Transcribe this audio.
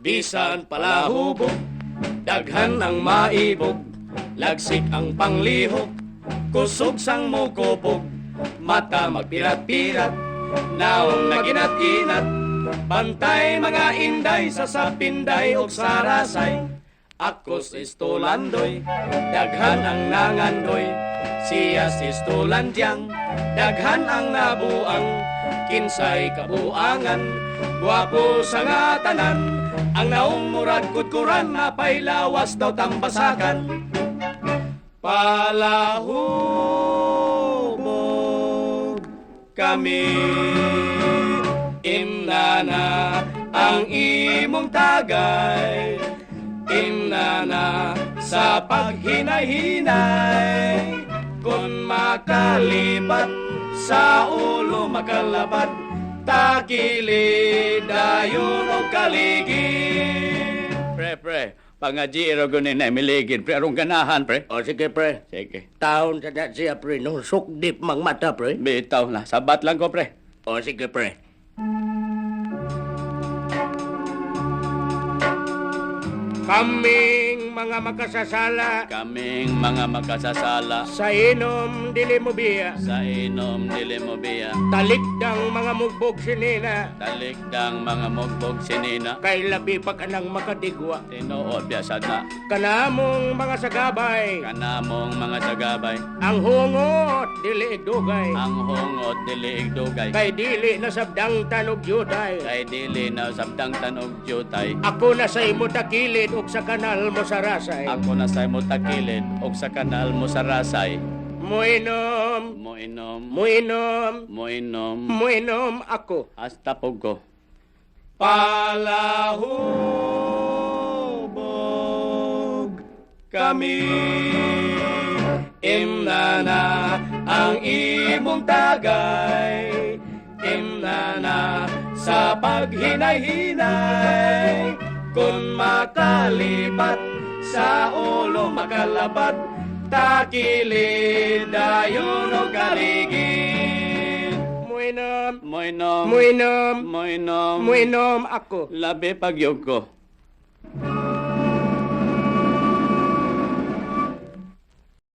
Bisan palahubog, daghan ang maibog, lagsik ang panglihok, kusog sang mukupog, mata magpirat-pirat, naong naginat-inat, bantay mga inday sa sapinday o sarasay. Ako si Stolandoy, daghan ang nangandoy, siya si Stolandyang, daghan ang nabuang, kinsay kabuangan, guwapo sa nga tanan, ang naong murad kutkuran na pailawas daw tambasakan. Palahubog kami, imnana ang imong tagay, imnana sa paghinay-hinay, kung makalipat sa ulo makalabat, takili dayon o kaligi. Pre, pangajiro ko na miligid, pre, arong ganahan, pre. O sige pre, Sige. taon sa na siya pre, nung sukdip mang mata pre. Bitaw na, sabat lang ko, pre. O sige pre. Kaming mga makasasala Kaming mga makasasala sa inom dili mo biya, sa inom dili mo biya, talikdang mga mugbog sinina, talikdang mga mugbog sinina, kay labi pa ka nang makadigwa. tinuod biasa na, Kanamong mga sagabay, kanamong mga sagabay, ang hungot dili dugay, ang hungot dili igdugay, kay dili na sabdang tanog yuday. kay dili na sabdang tanog jutay. Ako na sa imo takilid ug sa kanal mo sa rasay. Ako na sa mo takilid, og sa kanal mo sa rasay, Muinom, mo inom, muinom, mo inom, muinom ako. hasta pugko. Palahubog kami, imnana ang imong tagay, imnana sa paghinay-hinay, kung makalipat sa ulo makalabat, takili dayon o kaligi. Muinom, Mo inom, muinom, mo inom, muinom ako. labi pagyog ko.